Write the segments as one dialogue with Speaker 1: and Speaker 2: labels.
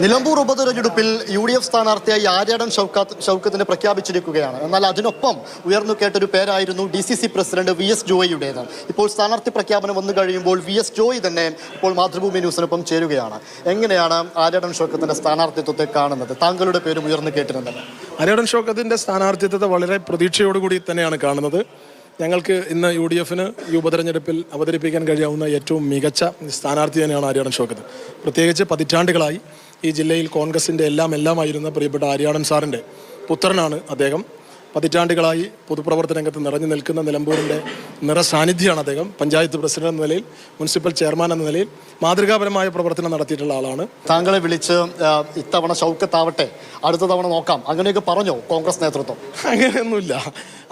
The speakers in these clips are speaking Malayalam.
Speaker 1: നിലമ്പൂർ ഉപതെരഞ്ഞെടുപ്പിൽ UDF സ്ഥാനാർത്ഥിയായി ആര്യാടൻ ഷൗക്കത്തിനെ പ്രഖ്യാപിച്ചിരിക്കുകയാണ്. എന്നാൽ അതിനൊപ്പം ഉയർന്നു കേട്ടൊരു പേരായിരുന്നു DCC പ്രസിഡന്റ് VS ജോയിയുടേത്. ഇപ്പോൾ സ്ഥാനാർത്ഥി പ്രഖ്യാപനം വന്നു കഴിയുമ്പോൾ VS ജോയി തന്നെ ഇപ്പോൾ മാതൃഭൂമി ന്യൂസിനൊപ്പം ചേരുകയാണ്. എങ്ങനെയാണ് ആര്യാടൻ ഷൗക്കത്തിന്റെ സ്ഥാനാർത്ഥിത്വത്തെ കാണുന്നത്? താങ്കളുടെ പേരും ഉയർന്നു കേട്ടിരുന്നത്.
Speaker 2: ആര്യാടൻ ഷൗക്കത്തിന്റെ സ്ഥാനാർത്ഥിത്വത്തെ വളരെ പ്രതീക്ഷയോടുകൂടി തന്നെയാണ് കാണുന്നത്. ഞങ്ങൾക്ക് ഇന്ന് UDFന് ഈ ഉപതെരഞ്ഞെടുപ്പിൽ അവതരിപ്പിക്കാൻ കഴിയാവുന്ന ഏറ്റവും മികച്ച സ്ഥാനാർത്ഥി തന്നെയാണ് ആര്യാടൻ ഷൗക്കത്ത്. പ്രത്യേകിച്ച് പതിറ്റാണ്ടുകളായി ഈ ജില്ലയിൽ കോൺഗ്രസിൻ്റെ എല്ലാമായിരുന്ന പ്രിയപ്പെട്ട ആര്യാടൻ സാറിൻ്റെ പുത്രനാണ് അദ്ദേഹം. പതിറ്റാണ്ടുകളായി പൊതുപ്രവർത്തന രംഗത്ത് നിറഞ്ഞു നിൽക്കുന്ന നിലമ്പൂരിൻ്റെ നിറസാന്നിധ്യമാണ് അദ്ദേഹം. പഞ്ചായത്ത് പ്രസിഡന്റ് എന്ന നിലയിൽ, മുനിസിപ്പൽ ചെയർമാൻ എന്ന നിലയിൽ മാതൃകാപരമായ പ്രവർത്തനം നടത്തിയിട്ടുള്ള ആളാണ്.
Speaker 1: താങ്കളെ വിളിച്ച് ഇത്തവണ ഷൗക്കത്താവട്ടെ, അടുത്ത തവണ നോക്കാം, അങ്ങനെയൊക്കെ പറഞ്ഞോ കോൺഗ്രസ് നേതൃത്വം?
Speaker 2: അങ്ങനെയൊന്നുമില്ല.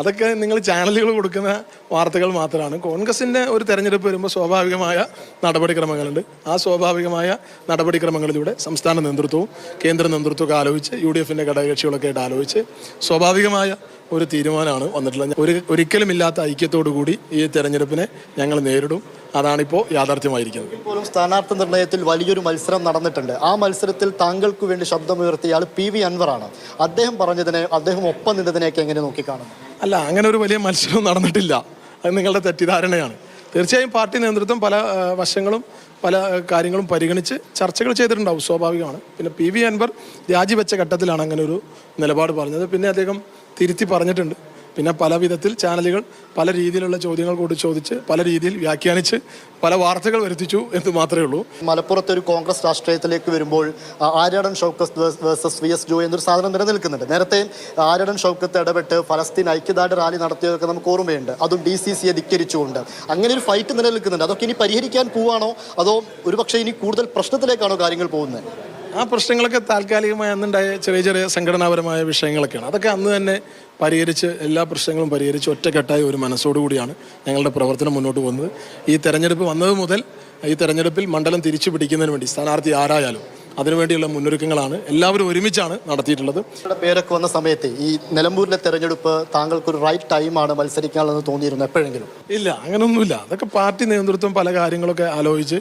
Speaker 2: അതൊക്കെ നിങ്ങൾ ചാനലുകൾ കൊടുക്കുന്ന വാർത്തകൾ മാത്രമാണ്. കോൺഗ്രസിൻ്റെ ഒരു തെരഞ്ഞെടുപ്പ് വരുമ്പോൾ സ്വാഭാവികമായ നടപടിക്രമങ്ങളുണ്ട്. ആ സ്വാഭാവികമായ നടപടിക്രമങ്ങളിലൂടെ സംസ്ഥാന നേതൃത്വവും കേന്ദ്ര നേതൃത്വമൊക്കെ ആലോചിച്ച് UDFൻ്റെ ഘടകകക്ഷികളൊക്കെ ആയിട്ട് ആലോചിച്ച് സ്വാഭാവികമായ ഒരു തീരുമാനമാണ് വന്നിട്ടുള്ളത്. ഒരിക്കലുമില്ലാത്ത ഐക്യത്തോടു കൂടി ഈ തെരഞ്ഞെടുപ്പിനെ ഞങ്ങൾ നേരിടും. അതാണിപ്പോൾ യാഥാർത്ഥ്യമായിരിക്കുന്നത്.
Speaker 1: ഇപ്പോഴും സ്ഥാനാർത്ഥി നിർണയത്തിൽ വലിയൊരു മത്സരം നടന്നിട്ടുണ്ട്. ആ മത്സരത്തിൽ താങ്കൾക്ക് വേണ്ടി ശബ്ദമുയർത്തിയ ആൾ PV അൻവറാണ്. അദ്ദേഹം ഒപ്പം നിന്നതിനെയൊക്കെ എങ്ങനെ നോക്കിക്കാണുന്നു?
Speaker 2: അല്ല, അങ്ങനെ ഒരു വലിയ മത്സരം നടന്നിട്ടില്ല. അത് നിങ്ങളുടെ തെറ്റിദ്ധാരണയാണ്. തീർച്ചയായും പാർട്ടി നേതൃത്വം പല വശങ്ങളും പല കാര്യങ്ങളും പരിഗണിച്ച് ചർച്ചകൾ ചെയ്തിട്ടുണ്ടാവും, സ്വാഭാവികമാണ്. പിന്നെ PV അൻവർ രാജിവെച്ച ഘട്ടത്തിലാണ് അങ്ങനെ ഒരു നിലപാട് പറഞ്ഞത്. പിന്നെ അദ്ദേഹം തിരുത്തി പറഞ്ഞിട്ടുണ്ട്. പിന്നെ പല വിധത്തിൽ ചാനലുകൾ പല രീതിയിലുള്ള ചോദ്യങ്ങൾ കൂടി ചോദിച്ച് പല രീതിയിൽ വ്യാഖ്യാനിച്ച് പല വാർത്തകൾ വരുത്തിച്ചു എന്ന് മാത്രമേ ഉള്ളൂ.
Speaker 1: മലപ്പുറത്തെ ഒരു കോൺഗ്രസ് രാഷ്ട്രീയത്തിലേക്ക് വരുമ്പോൾ ആര്യാടൻ ഷൗക്കത്ത് വേഴ്സസ് VS ജോയി എന്നൊരു സാധനം നിലനിൽക്കുന്നുണ്ട്. നേരത്തെ ആര്യാടൻ ഷൗക്കത്ത് ഇടപെട്ട് ഫലസ്തീൻ ഐക്യദാർഢ്യ റാലി നടത്തിയതൊക്കെ നമുക്ക് ഓർമ്മയുണ്ട്. അതും DCCയെ ധിക്കരിച്ചുകൊണ്ട് അങ്ങനെ ഒരു ഫൈറ്റ് നിലനിൽക്കുന്നുണ്ട്. അതൊക്കെ ഇനി പരിഹരിക്കാൻ പോവാണോ, അതോ ഒരുപക്ഷെ ഇനി കൂടുതൽ പ്രശ്നത്തിലേക്കാണോ കാര്യങ്ങൾ പോകുന്നത്?
Speaker 2: ആ പ്രശ്നങ്ങളൊക്കെ താൽക്കാലികമായി അന്നുണ്ടായ ചെറിയ സംഘടനാപരമായ വിഷയങ്ങളൊക്കെയാണ്. അതൊക്കെ അന്ന് തന്നെ പരിഹരിച്ച് എല്ലാ പ്രശ്നങ്ങളും പരിഹരിച്ച് ഒറ്റക്കെട്ടായ ഒരു മനസ്സോടുകൂടിയാണ് ഞങ്ങളുടെ പ്രവർത്തനം മുന്നോട്ട് പോകുന്നത്. ഈ തെരഞ്ഞെടുപ്പ് വന്നത് മുതൽ ഈ തെരഞ്ഞെടുപ്പിൽ മണ്ഡലം തിരിച്ചു പിടിക്കുന്നതിന് വേണ്ടി സ്ഥാനാർത്ഥി ആരായാലും അതിനുവേണ്ടിയുള്ള മുന്നൊരുക്കങ്ങളാണ് എല്ലാവരും ഒരുമിച്ചാണ് നടത്തിയിട്ടുള്ളത്.
Speaker 1: പേരൊക്കെ വന്ന സമയത്ത് ഈ നിലമ്പൂരിലെ തെരഞ്ഞെടുപ്പ് താങ്കൾക്കൊരു റൈറ്റ് ടൈമാണ് മത്സരിക്കാനുള്ളതെന്ന് തോന്നിയിരുന്നു എപ്പോഴെങ്കിലും?
Speaker 2: ഇല്ല, അങ്ങനെയൊന്നുമില്ല. അതൊക്കെ പാർട്ടി നേതൃത്വം പല കാര്യങ്ങളൊക്കെ ആലോചിച്ച്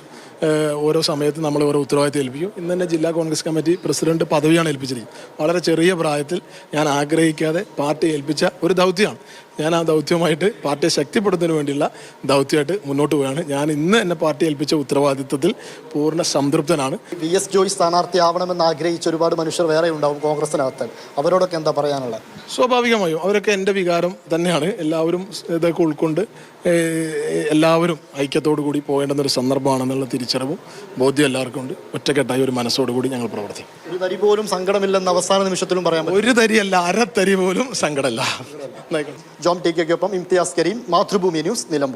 Speaker 2: ഓരോ സമയത്ത് നമ്മൾ ഓരോ ഉത്തരവാദിത്തം ഏൽപ്പിക്കും. ഇന്ന് തന്നെ ജില്ലാ കോൺഗ്രസ് കമ്മിറ്റി പ്രസിഡന്റ് പദവിയാണ് ഏൽപ്പിച്ചിരിക്കുന്നത്. വളരെ ചെറിയ പ്രായത്തിൽ ഞാൻ ആഗ്രഹിക്കാതെ പാർട്ടി ഏൽപ്പിച്ച ഒരു ദൗത്യമാണ്. ഞാൻ ആ ദൗത്യമായിട്ട് പാർട്ടിയെ ശക്തിപ്പെടുത്തുന്നതിന് വേണ്ടിയുള്ള ദൗത്യമായിട്ട് മുന്നോട്ട് പോവുകയാണ്. ഞാൻ ഇന്ന് എന്നെ പാർട്ടി ഏൽപ്പിച്ച ഉത്തരവാദിത്തത്തിൽ പൂർണ്ണ സംതൃപ്തനാണ്.
Speaker 1: VS ജോയി സ്ഥാനാർത്ഥിയാവണമെന്ന് ആഗ്രഹിച്ച ഒരുപാട് മനുഷ്യർ വേറെ ഉണ്ടാവും കോൺഗ്രസിനകത്ത്. അവരോടൊക്കെ എന്താ പറയാനുള്ളത്?
Speaker 2: സ്വാഭാവികമായും അവരൊക്കെ എൻ്റെ വികാരം തന്നെയാണ്. എല്ലാവരും ഇതൊക്കെ ഉൾക്കൊണ്ട് എല്ലാവരും ഐക്യത്തോടു കൂടി പോകേണ്ടുന്നൊരു സന്ദർഭമാണെന്നുള്ള തിരിച്ചറിവും ബോധ്യം എല്ലാവർക്കും ഉണ്ട്. ഒറ്റക്കെട്ടായി ഒരു മനസ്സോടുകൂടി ഞങ്ങൾ പ്രവർത്തിക്കും.
Speaker 1: ഒരു തരി പോലും സങ്കടമില്ലെന്ന് അവസാന നിമിഷത്തിലും പറയാൻ പറ്റും?
Speaker 2: ഒരു തരിയല്ല, അരത്തരി പോലും സങ്കടമല്ല.
Speaker 1: ജോം TK-ക്കൊപ്പം ഇംതിയാസ് കരീം, മാതൃഭൂമി ന്യൂസ്, നിലമ്പൂർ.